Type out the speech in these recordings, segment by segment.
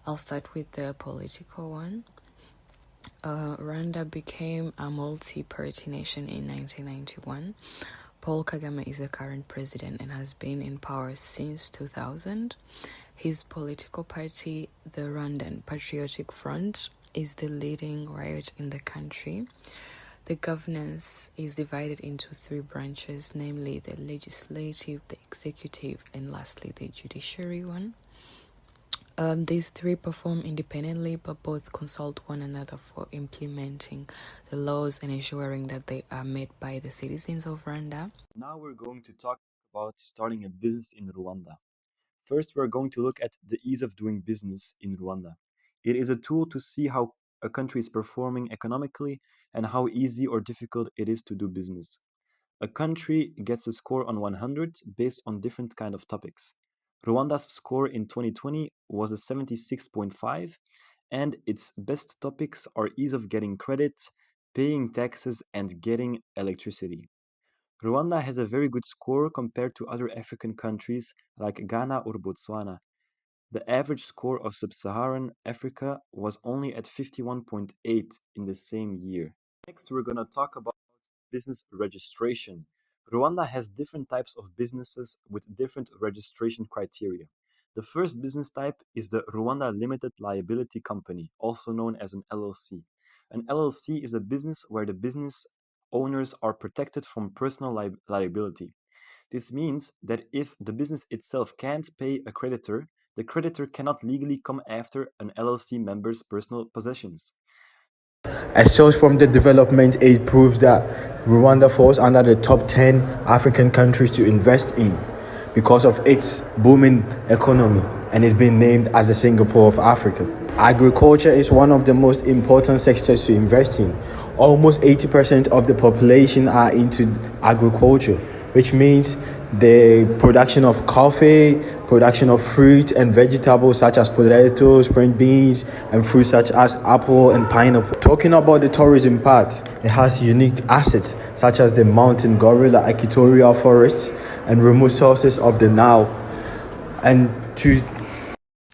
I'll start with the political one. Rwanda became a multi-party nation in 1991. Paul Kagame is the current president and has been in power since 2000. His political party, the Rwandan Patriotic Front, is the leading right in the country. The governance is divided into three branches, namely the legislative, the executive, and lastly the judiciary one. These three perform independently, but both consult one another for implementing the laws and ensuring that they are met by the citizens of Rwanda. Now we're going to talk about starting a business in Rwanda. First, we're going to look at the ease of doing business in Rwanda. It is a tool to see how a country is performing economically and how easy or difficult it is to do business. A country gets a score on 100 based on different kind of topics. Rwanda's score in 2020 was a 76.5, and its best topics are ease of getting credit, paying taxes, and getting electricity. Rwanda has a very good score compared to other African countries like Ghana or Botswana. The average score of sub-Saharan Africa was only at 51.8 in the same year. Next, we're going to talk about business registration. Rwanda has different types of businesses with different registration criteria. The first business type is the Rwanda Limited Liability Company, also known as an LLC. An LLC is a business where the business owners are protected from personal liability. This means that if the business itself can't pay a creditor, the creditor cannot legally come after an LLC member's personal possessions. As source from the development aid proves that Rwanda falls under the top 10 African countries to invest in because of its booming economy and is being named as the Singapore of Africa. Agriculture is one of the most important sectors to invest in. Almost 80% of the population are into agriculture, which means the production of coffee, production of fruit and vegetables such as potatoes, French beans, and fruits such as apple and pineapple. Talking about the tourism part, it has unique assets such as the mountain gorilla equatorial forests and remote sources of the Nile.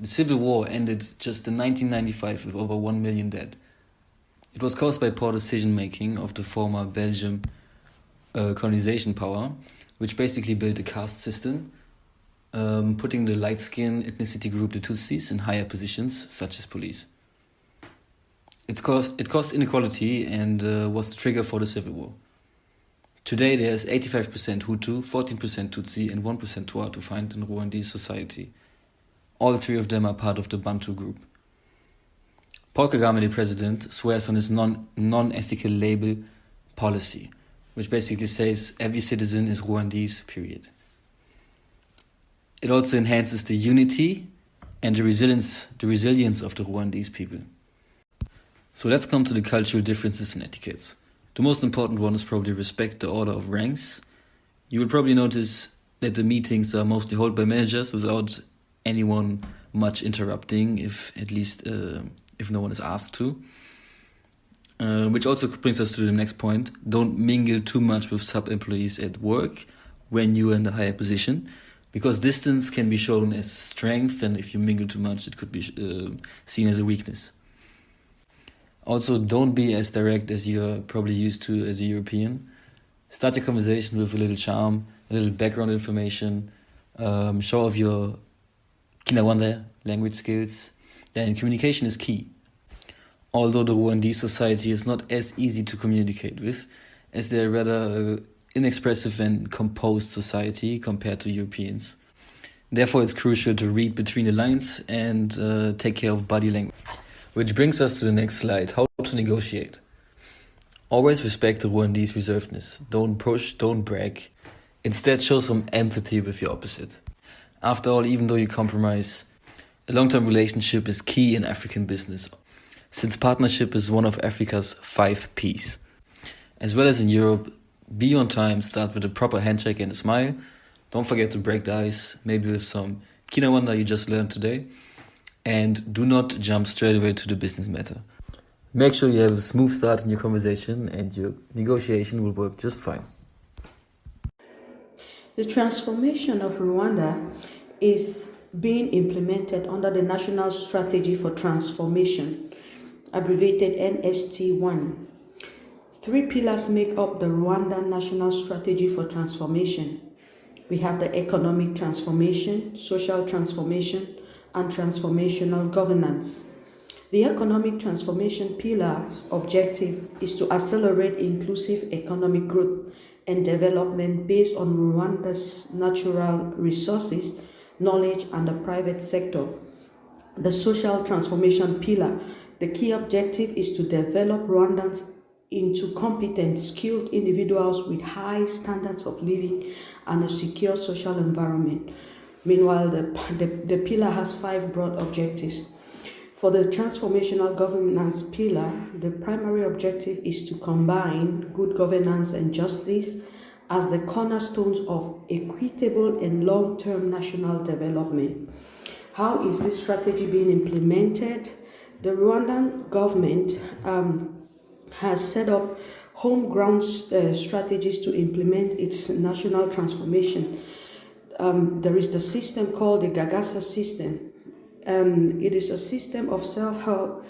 The civil war ended just in 1995 with over 1 million dead. It was caused by poor decision-making of the former Belgium colonization power, which basically built a caste system, putting the light-skinned ethnicity group, the Tutsis, in higher positions, such as police. It caused inequality and was the trigger for the civil war. Today there's 85% Hutu, 14% Tutsi, and 1% Twa to find in Rwandese society. All three of them are part of the Bantu group. Paul Kagame, the president, swears on his non-ethical label policy, which basically says every citizen is Rwandese, period. It also enhances the unity and the resilience of the Rwandese people. So let's come to the cultural differences and etiquettes. The most important one is probably respect the order of ranks. You will probably notice that the meetings are mostly held by managers without anyone much interrupting, if no one is asked to. Which also brings us to the next point. Don't mingle too much with sub-employees at work when you are in the higher position, because distance can be shown as strength, and if you mingle too much, it could be seen as a weakness. Also, don't be as direct as you're probably used to as a European. Start your conversation with a little charm, a little background information, show off your Kinyarwanda language skills. Then communication is key. Although the Rwandese society is not as easy to communicate with, as they're rather inexpressive and composed society compared to Europeans. Therefore, it's crucial to read between the lines and take care of body language. Which brings us to the next slide, how to negotiate. Always respect the Rwandese reservedness. Don't push, don't brag. Instead, show some empathy with your opposite. After all, even though you compromise, a long-term relationship is key in African business, since partnership is one of Africa's 5 Ps. As well as in Europe, be on time, start with a proper handshake and a smile. Don't forget to break the ice, maybe with some Kinyarwanda you just learned today. And do not jump straight away to the business matter. Make sure you have a smooth start in your conversation and your negotiation will work just fine. The transformation of Rwanda is being implemented under the National Strategy for Transformation, abbreviated NST1. 3 pillars make up the Rwandan National Strategy for Transformation. We have the economic transformation, social transformation, and transformational governance. The economic transformation pillar's objective is to accelerate inclusive economic growth and development based on Rwanda's natural resources, knowledge, and the private sector. The social transformation pillar, the key objective is to develop Rwandans into competent, skilled individuals with high standards of living and a secure social environment. Meanwhile, the pillar has 5 broad objectives. For the transformational governance pillar, the primary objective is to combine good governance and justice as the cornerstones of equitable and long-term national development. How is this strategy being implemented? The Rwandan government has set up home-ground strategies to implement its national transformation. There is the system called the Gagasa system, and it is a system of self-help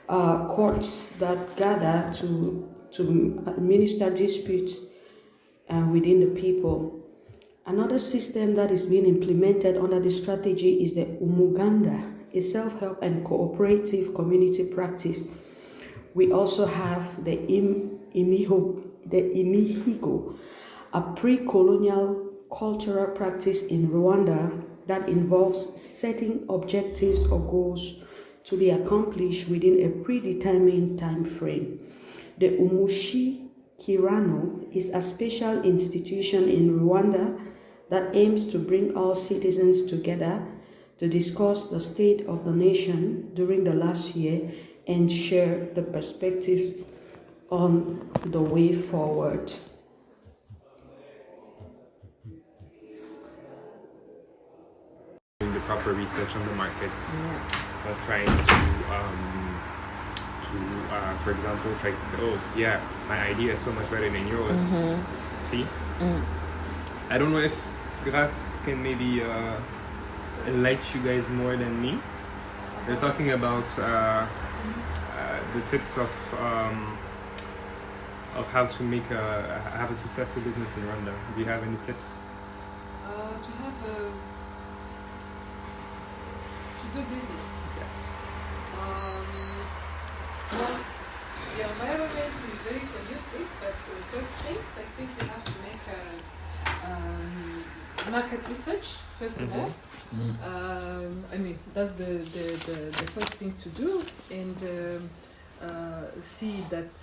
courts that gather to administer disputes within the people. Another system that is being implemented under this strategy is the Umuganda, a self-help and cooperative community practice. We also have the Imihigo, a pre-colonial cultural practice in Rwanda that involves setting objectives or goals to be accomplished within a predetermined time frame. The Umushi Kirano is a special institution in Rwanda that aims to bring all citizens together to discuss the state of the nation during the last year and share the perspectives on the way forward. Doing the proper research on the markets, trying for example, trying to say, oh yeah, my idea is so much better than yours. See? I don't know if Grace can maybe enlighten you guys more than me. They're talking about the tips of how to make have a successful business in Rwanda. Do you have any tips? To do business. Yes. Well, the environment is very conducive, but first things, I think you have to make market research first of all. I mean, that's the first thing to do, and see that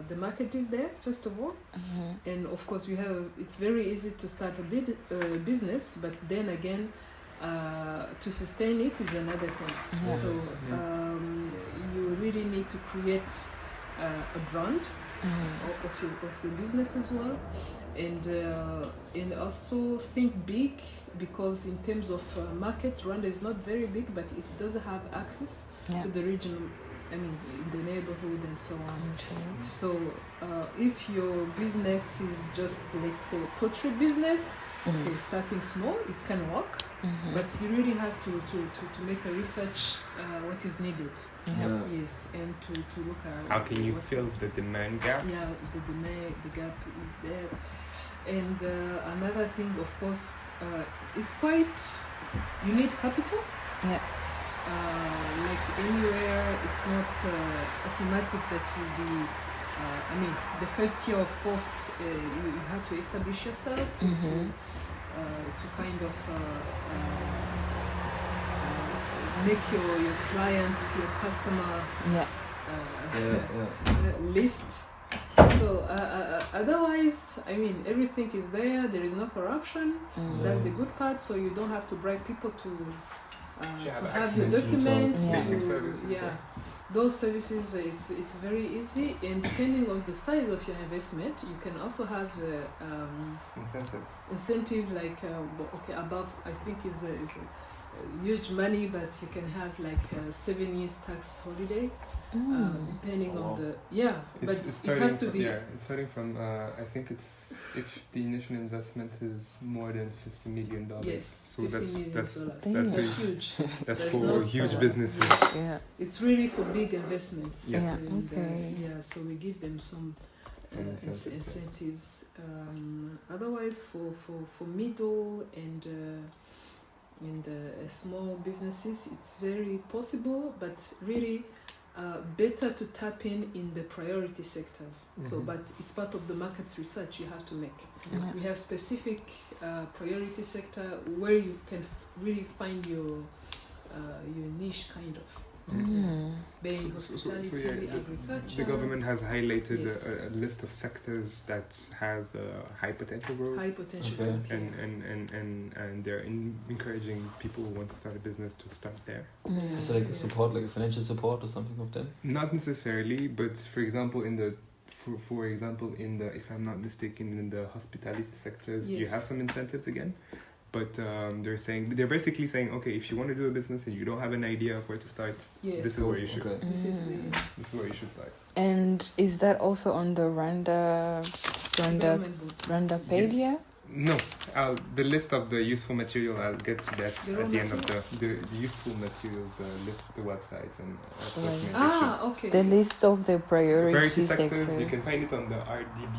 the market is there first of all. And of course, it's very easy to start a business, but then again, to sustain it is another thing. So you really need to create a brand of your business as well, and also think big, because in terms of market, Rwanda is not very big, but it does have access to the region. I mean, in the neighborhood and so on. So if your business is just, let's say, a poultry business, okay, starting small, it can work, but you really have to make a research what is needed. Yes, and to look at how can you fill the demand gap? Yeah, the gap is there. And another thing, of course, it's quite, you need capital. Like anywhere, it's not automatic that you'll be, I mean, the first year, of course, you have to establish yourself to kind of make your clients, your customer list. So otherwise, I mean, everything is there. There is no corruption. That's the good part. So you don't have to bribe people to have your documents. Basic services. Those services, it's very easy, and depending on the size of your investment, you can also have incentive like above, I think is huge money, but you can have like 7 years tax holiday, depending on the but it has to be. Yeah, it's starting from. I think it's if the initial investment is more than $50 million. Yes, so that's that's huge. That's So for it's huge not, businesses. Yeah. It's really for big investments. Yeah. And, Okay. so we give them some incentives. Otherwise, for middle and small businesses, it's very possible, but really better to tap in the priority sectors. So, but it's part of the market's research you have to make. Yeah. We have specific priority sector where you can really find your niche kind of. Being hospitality, agriculture. The government has highlighted Yes. a list of sectors that have high potential growth. High potential Okay. growth, And they're encouraging people who want to start a business to start there. It's like support, like a financial support or something of that. Not necessarily, but for example, if I'm not mistaken, in the hospitality sectors, you Yes. have some incentives again. But they're basically saying, okay, if you want to do a business and you don't have an idea of where to start, Yes. this is where you should. Okay. This is This is where you should start. And is that also on the Rwandapedia? Yes. No, the list of the useful material, I'll get to that The raw at the end of the useful materials, the websites and documentation. okay. The list of the priority Priority sectors, sector. you can find it on the RDB